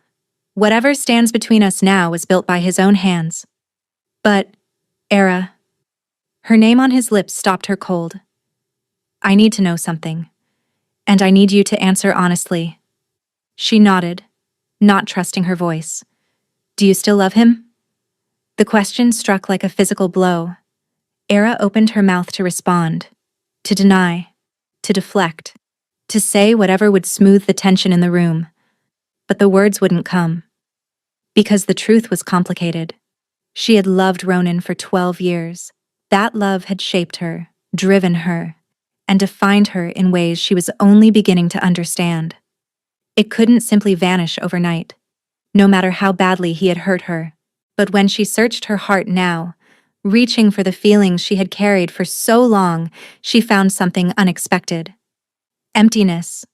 Whatever stands between us now was built by his own hands. But, Era. Her name on his lips stopped her cold. "I need to know something. And I need you to answer honestly." She nodded, not trusting her voice. "Do you still love him?" The question struck like a physical blow. Era opened her mouth to respond, to deny, to deflect, to say whatever would smooth the tension in the room. But the words wouldn't come. Because the truth was complicated. She had loved Ronan for 12 years. That love had shaped her, driven her, and defined her in ways she was only beginning to understand. It couldn't simply vanish overnight, no matter how badly he had hurt her. But when she searched her heart now, reaching for the feelings she had carried for so long, she found something unexpected. Emptiness.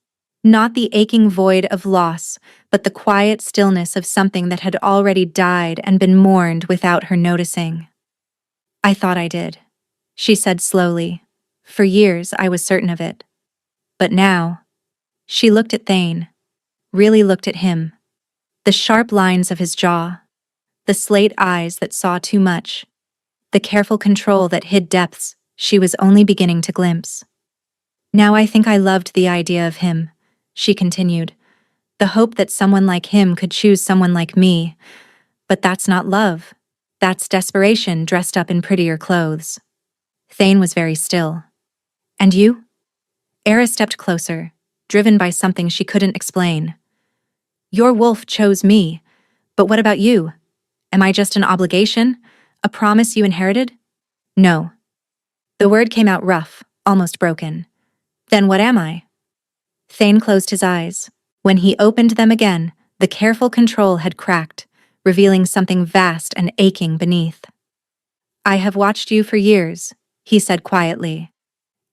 Not the aching void of loss, but the quiet stillness of something that had already died and been mourned without her noticing. I thought I did, she said slowly. For years I was certain of it. But now, she looked at Thane, really looked at him. The sharp lines of his jaw, the slate eyes that saw too much, the careful control that hid depths she was only beginning to glimpse. Now I think I loved the idea of him, she continued. The hope that someone like him could choose someone like me. But that's not love. That's desperation dressed up in prettier clothes. Thane was very still. And you? Era stepped closer, driven by something she couldn't explain. Your wolf chose me, but what about you? Am I just an obligation? A promise you inherited? No. The word came out rough, almost broken. Then what am I? Thane closed his eyes. When he opened them again, the careful control had cracked, revealing something vast and aching beneath. I have watched you for years, he said quietly.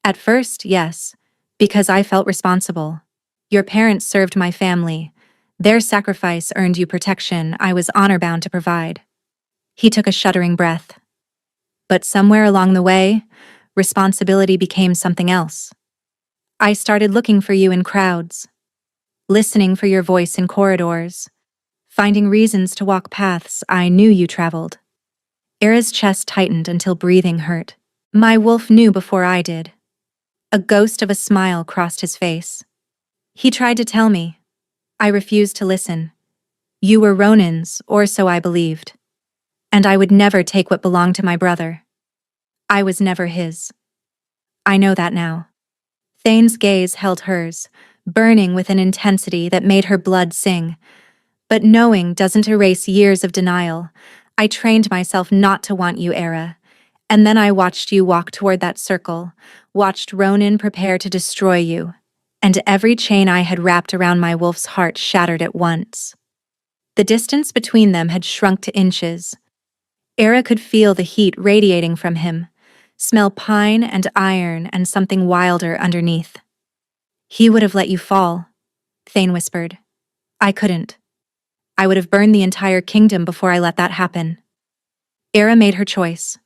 At first, yes, because I felt responsible. Your parents served my family. Their sacrifice earned you protection I was honor-bound to provide. He took a shuddering breath. But somewhere along the way, responsibility became something else. I started looking for you in crowds, listening for your voice in corridors, finding reasons to walk paths I knew you traveled. Era's chest tightened until breathing hurt. My wolf knew before I did. A ghost of a smile crossed his face. He tried to tell me. I refused to listen. You were Ronin's, or so I believed. And I would never take what belonged to my brother. I was never his. I know that now. Thane's gaze held hers, burning with an intensity that made her blood sing. But knowing doesn't erase years of denial. I trained myself not to want you, Era. And then I watched you walk toward that circle, watched Ronin prepare to destroy you. And every chain I had wrapped around my wolf's heart shattered at once. The distance between them had shrunk to inches. Era could feel the heat radiating from him, smell pine and iron and something wilder underneath. He would have let you fall, Thane whispered. I couldn't. I would have burned the entire kingdom before I let that happen. Era made her choice.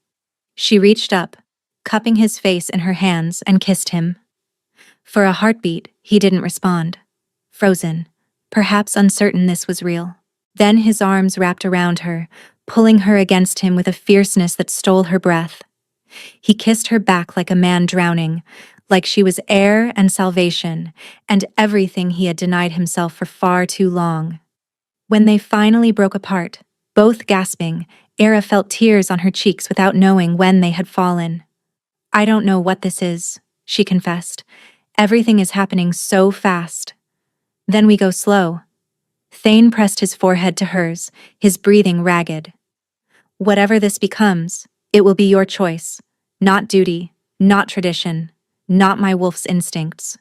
She reached up, cupping his face in her hands, and kissed him. For a heartbeat, he didn't respond. Frozen, perhaps uncertain this was real. Then his arms wrapped around her, pulling her against him with a fierceness that stole her breath. He kissed her back like a man drowning, like she was air and salvation, and everything he had denied himself for far too long. When they finally broke apart, both gasping, Era felt tears on her cheeks without knowing when they had fallen. I don't know what this is, she confessed. Everything is happening so fast. Then we go slow. Thane pressed his forehead to hers, his breathing ragged. Whatever this becomes, it will be your choice. Not duty, not tradition, not my wolf's instincts.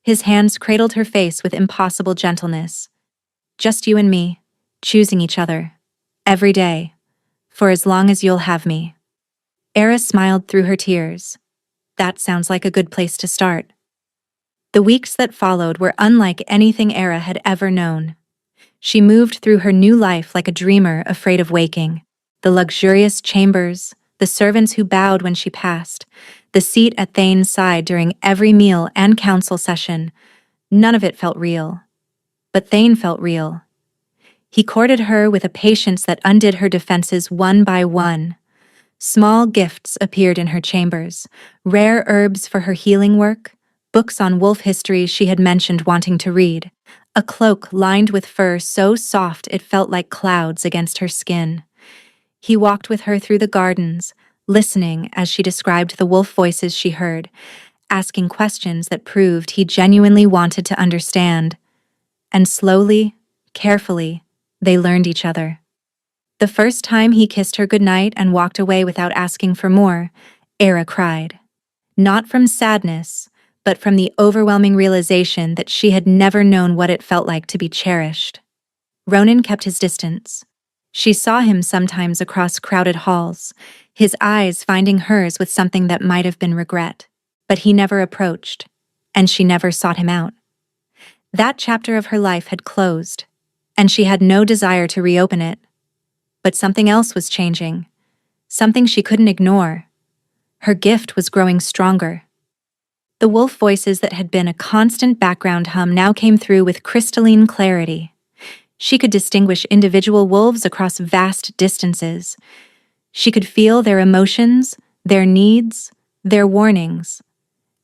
His hands cradled her face with impossible gentleness. Just you and me, choosing each other. Every day. For as long as you'll have me. Era smiled through her tears. That sounds like a good place to start. The weeks that followed were unlike anything Era had ever known. She moved through her new life like a dreamer afraid of waking. The luxurious chambers, the servants who bowed when she passed, the seat at Thane's side during every meal and council session. None of it felt real. But Thane felt real. He courted her with a patience that undid her defenses one by one. Small gifts appeared in her chambers, rare herbs for her healing work, books on wolf history she had mentioned wanting to read, a cloak lined with fur so soft it felt like clouds against her skin. He walked with her through the gardens, listening as she described the wolf voices she heard, asking questions that proved he genuinely wanted to understand. And slowly, carefully, they learned each other. The first time he kissed her goodnight and walked away without asking for more, Era cried. Not from sadness, but from the overwhelming realization that she had never known what it felt like to be cherished. Ronan kept his distance. She saw him sometimes across crowded halls, his eyes finding hers with something that might have been regret. But he never approached, and she never sought him out. That chapter of her life had closed, and she had no desire to reopen it. But something else was changing, something she couldn't ignore. Her gift was growing stronger. The wolf voices that had been a constant background hum now came through with crystalline clarity. She could distinguish individual wolves across vast distances. She could feel their emotions, their needs, their warnings.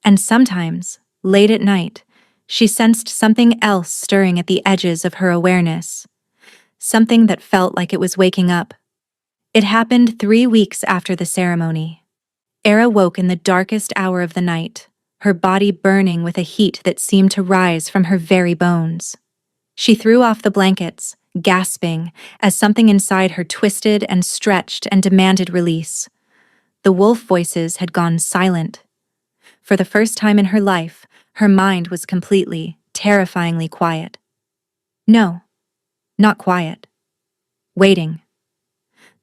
And sometimes, late at night, she sensed something else stirring at the edges of her awareness. Something that felt like it was waking up. It happened 3 weeks after the ceremony. Era woke in the darkest hour of the night, her body burning with a heat that seemed to rise from her very bones. She threw off the blankets, gasping, as something inside her twisted and stretched and demanded release. The wolf voices had gone silent. For the first time in her life, her mind was completely, terrifyingly quiet. No, not quiet. Waiting.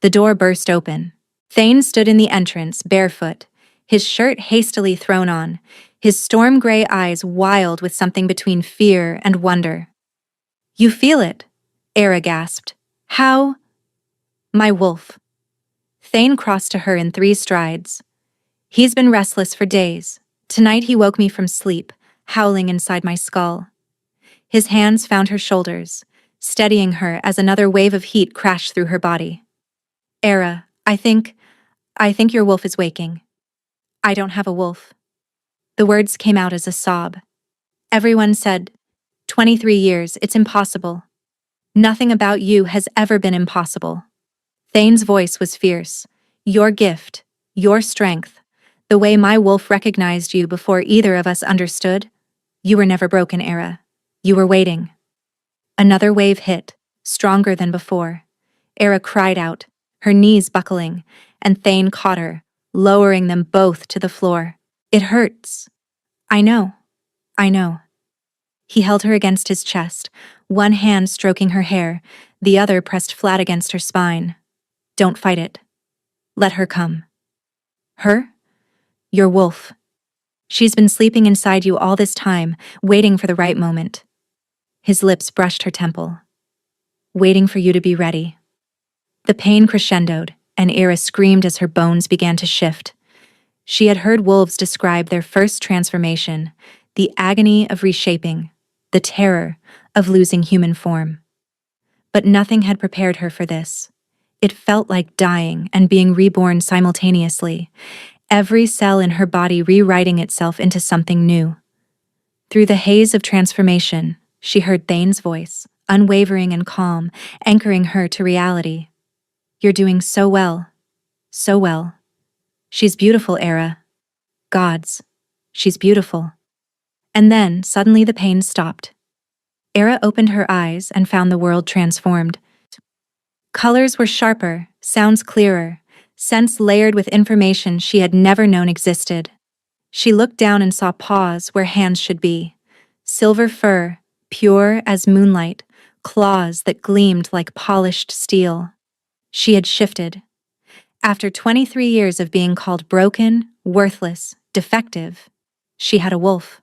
The door burst open. Thane stood in the entrance, barefoot, his shirt hastily thrown on, his storm-gray eyes wild with something between fear and wonder. "You feel it," Era gasped. "How?" "My wolf." Thane crossed to her in 3 strides. "He's been restless for days. Tonight he woke me from sleep, howling inside my skull." His hands found her shoulders, steadying her as another wave of heat crashed through her body. "Era, I think your wolf is waking." "I don't have a wolf." The words came out as a sob. "Everyone said, 23 years, it's impossible. Nothing about you has ever been impossible." Thane's voice was fierce. "Your gift, your strength, the way my wolf recognized you before either of us understood, you were never broken, Era. You were waiting." Another wave hit, stronger than before. Era cried out, her knees buckling, and Thane caught her, lowering them both to the floor. "It hurts." I know. He held her against his chest, one hand stroking her hair, the other pressed flat against her spine. "Don't fight it. Let her come." "Her? Your wolf. She's been sleeping inside you all this time, waiting for the right moment." His lips brushed her temple. "Waiting for you to be ready." The pain crescendoed, and Era screamed as her bones began to shift. She had heard wolves describe their first transformation, the agony of reshaping, the terror of losing human form. But nothing had prepared her for this. It felt like dying and being reborn simultaneously, every cell in her body rewriting itself into something new. Through the haze of transformation, she heard Thane's voice, unwavering and calm, anchoring her to reality. "You're doing so well. So well. She's beautiful, Era. Gods, she's beautiful." And then, suddenly the pain stopped. Era opened her eyes and found the world transformed. Colors were sharper, sounds clearer, scents layered with information she had never known existed. She looked down and saw paws where hands should be. Silver fur, pure as moonlight, claws that gleamed like polished steel. She had shifted. After 23 years of being called broken, worthless, defective, she had a wolf.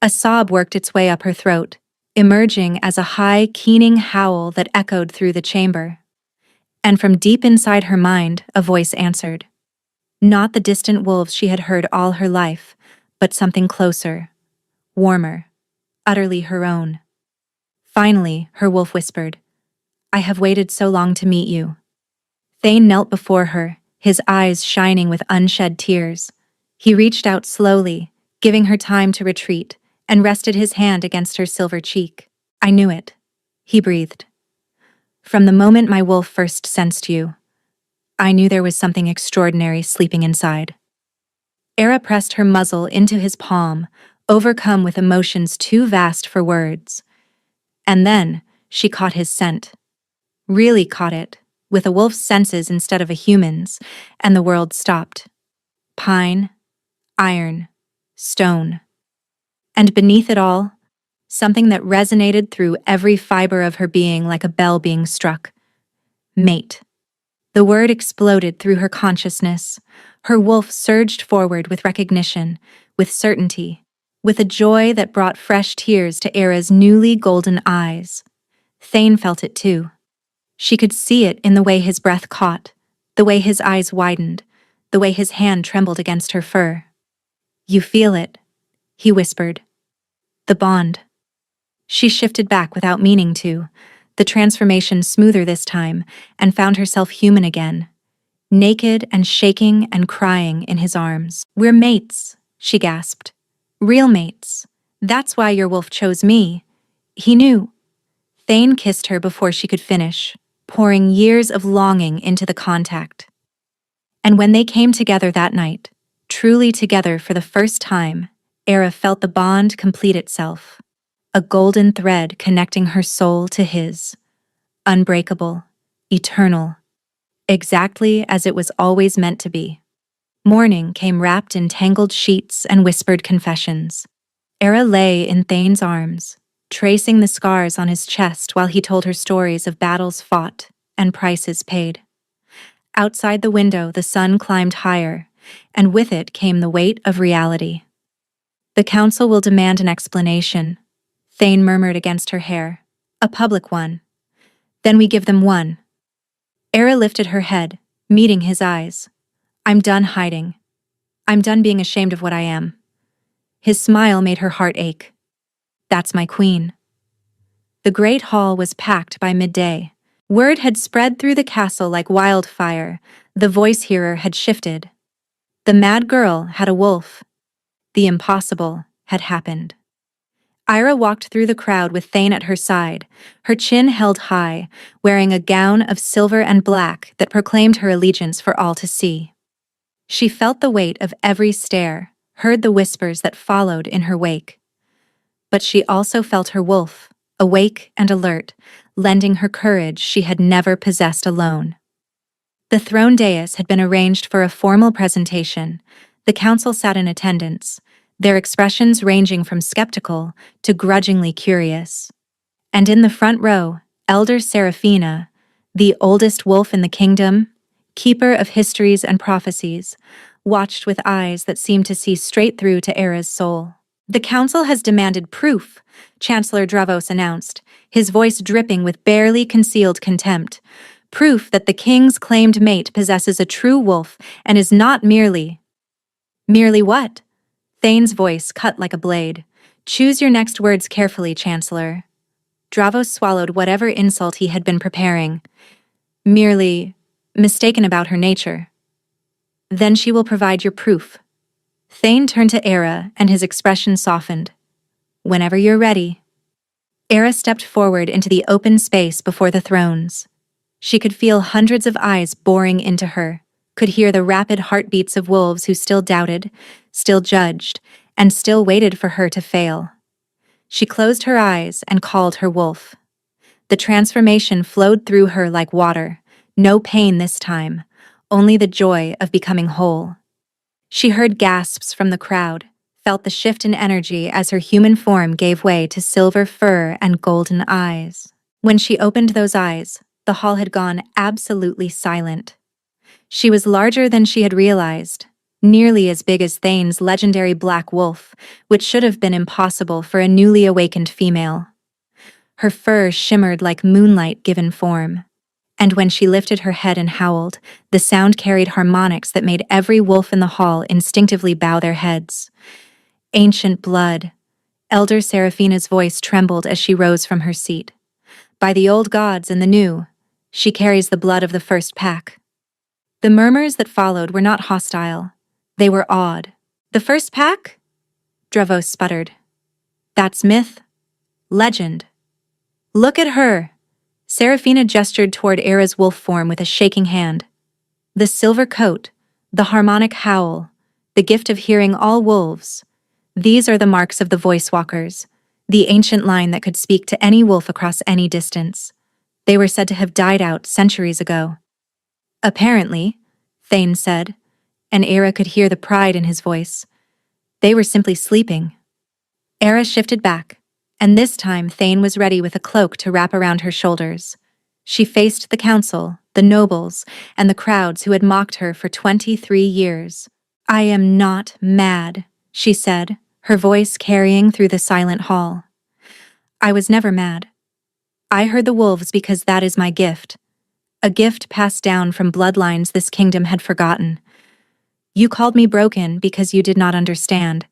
A sob worked its way up her throat, emerging as a high, keening howl that echoed through the chamber. And from deep inside her mind, a voice answered. Not the distant wolves she had heard all her life, but something closer, warmer, utterly her own. Finally, her wolf whispered, "I have waited so long to meet you." Thane knelt before her, his eyes shining with unshed tears. He reached out slowly, giving her time to retreat, and rested his hand against her silver cheek. "I knew it," he breathed. "From the moment my wolf first sensed you, I knew there was something extraordinary sleeping inside." Era pressed her muzzle into his palm, overcome with emotions too vast for words. And then, she caught his scent. Really caught it, with a wolf's senses instead of a human's, and the world stopped. Pine, iron, stone. And beneath it all, something that resonated through every fiber of her being like a bell being struck. Mate. The word exploded through her consciousness. Her wolf surged forward with recognition, with certainty, with a joy that brought fresh tears to Era's newly golden eyes. Thane felt it too. She could see it in the way his breath caught, the way his eyes widened, the way his hand trembled against her fur. "You feel it," he whispered. "The bond." She shifted back without meaning to, the transformation smoother this time, and found herself human again, naked and shaking and crying in his arms. "We're mates," she gasped. "Real mates. That's why your wolf chose me." He knew. Thane kissed her before she could finish, pouring years of longing into the contact. And when they came together that night, truly together for the first time, Era felt the bond complete itself. A golden thread connecting her soul to his. Unbreakable, eternal, exactly as it was always meant to be. Morning came wrapped in tangled sheets and whispered confessions. Era lay in Thane's arms, tracing the scars on his chest while he told her stories of battles fought and prices paid. Outside the window, the sun climbed higher, and with it came the weight of reality. "The council will demand an explanation," Thane murmured against her hair. "A public one. Then we give them one." Era lifted her head, meeting his eyes. "I'm done hiding. I'm done being ashamed of what I am." His smile made her heart ache. "That's my queen." The great hall was packed by midday. Word had spread through the castle like wildfire. The voice hearer had shifted. The mad girl had a wolf. The impossible had happened. Ira walked through the crowd with Thane at her side, her chin held high, wearing a gown of silver and black that proclaimed her allegiance for all to see. She felt the weight of every stare, heard the whispers that followed in her wake. But she also felt her wolf, awake and alert, lending her courage she had never possessed alone. The throne dais had been arranged for a formal presentation. The council sat in attendance, their expressions ranging from skeptical to grudgingly curious. And in the front row, Elder Seraphina, the oldest wolf in the kingdom, keeper of histories and prophecies, watched with eyes that seemed to see straight through to Era's soul. "The council has demanded proof," Chancellor Dravos announced, his voice dripping with barely concealed contempt. "Proof that the king's claimed mate possesses a true wolf and is not merely—" "Merely what?" Thane's voice cut like a blade. "Choose your next words carefully, Chancellor." Dravos swallowed whatever insult he had been preparing. "Merely mistaken about her nature." "Then she will provide your proof." Thane turned to Era, and his expression softened. "Whenever you're ready." Era stepped forward into the open space before the thrones. She could feel hundreds of eyes boring into her, could hear the rapid heartbeats of wolves who still doubted, still judged, and still waited for her to fail. She closed her eyes and called her wolf. The transformation flowed through her like water, no pain this time, only the joy of becoming whole. She heard gasps from the crowd, felt the shift in energy as her human form gave way to silver fur and golden eyes. When she opened those eyes, the hall had gone absolutely silent. She was larger than she had realized, nearly as big as Thane's legendary black wolf, which should have been impossible for a newly awakened female. Her fur shimmered like moonlight given form, and when she lifted her head and howled, the sound carried harmonics that made every wolf in the hall instinctively bow their heads. "Ancient blood." Elder Seraphina's voice trembled as she rose from her seat. "By the old gods and the new, she carries the blood of the first pack." The murmurs that followed were not hostile. They were awed. "The first pack?" Dravos sputtered. "That's myth. Legend. Look at her." Seraphina gestured toward Era's wolf form with a shaking hand. "The silver coat, the harmonic howl, the gift of hearing all wolves. These are the marks of the Voice Walkers, the ancient line that could speak to any wolf across any distance. They were said to have died out centuries ago. Apparently, Thane said, and Era could hear the pride in his voice. They were simply sleeping. Era shifted back, and this time Thane was ready with a cloak to wrap around her shoulders. She faced the council, the nobles, and the crowds who had mocked her for 23 years. I am not mad, she said, her voice carrying through the silent hall. I was never mad. I heard the wolves because that is my gift. A gift passed down from bloodlines this kingdom had forgotten. You called me broken because you did not understand.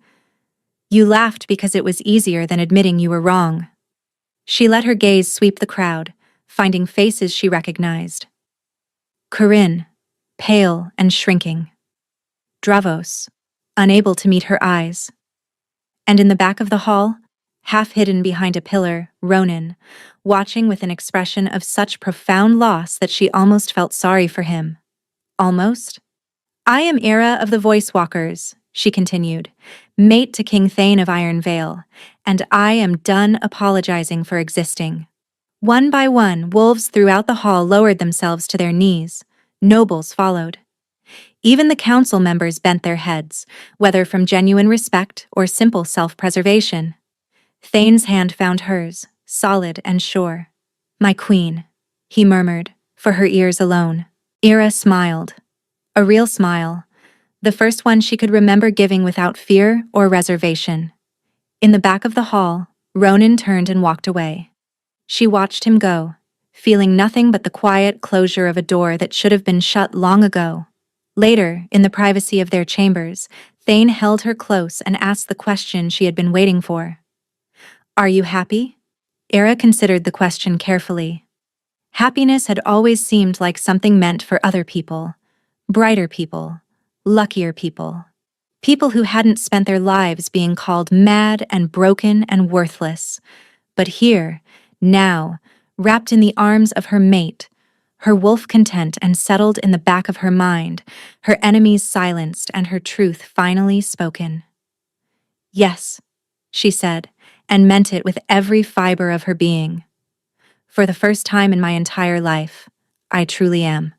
You laughed because it was easier than admitting you were wrong. She let her gaze sweep the crowd, finding faces she recognized. Corinne, pale and shrinking. Dravos, unable to meet her eyes. And in the back of the hall, half hidden behind a pillar, Ronan, watching with an expression of such profound loss that she almost felt sorry for him. Almost? I am Era of the Voice Walkers, she continued, mate to King Thane of Iron Vale, and I am done apologizing for existing. One by one, wolves throughout the hall lowered themselves to their knees. Nobles followed. Even the council members bent their heads, whether from genuine respect or simple self-preservation. Thane's hand found hers, solid and sure. My queen, he murmured, for her ears alone. Era smiled. A real smile, the first one she could remember giving without fear or reservation. In the back of the hall, Ronan turned and walked away. She watched him go, feeling nothing but the quiet closure of a door that should have been shut long ago. Later, in the privacy of their chambers, Thane held her close and asked the question she had been waiting for. Are you happy? Era considered the question carefully. Happiness had always seemed like something meant for other people. Brighter people, luckier people. People who hadn't spent their lives being called mad and broken and worthless. But here, now, wrapped in the arms of her mate, her wolf content and settled in the back of her mind, her enemies silenced and her truth finally spoken. Yes, she said, and meant it with every fiber of her being. For the first time in my entire life, I truly am.